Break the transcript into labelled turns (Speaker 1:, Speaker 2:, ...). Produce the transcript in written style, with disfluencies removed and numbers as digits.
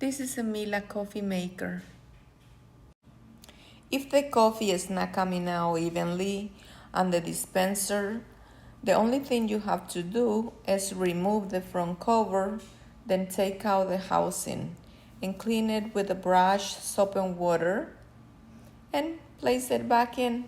Speaker 1: This is a Miele coffee maker. If the coffee is not coming out evenly on the dispenser, the only thing you have to do is remove the front cover, then take out the housing and clean it with a brush, soap and water, and place it back in.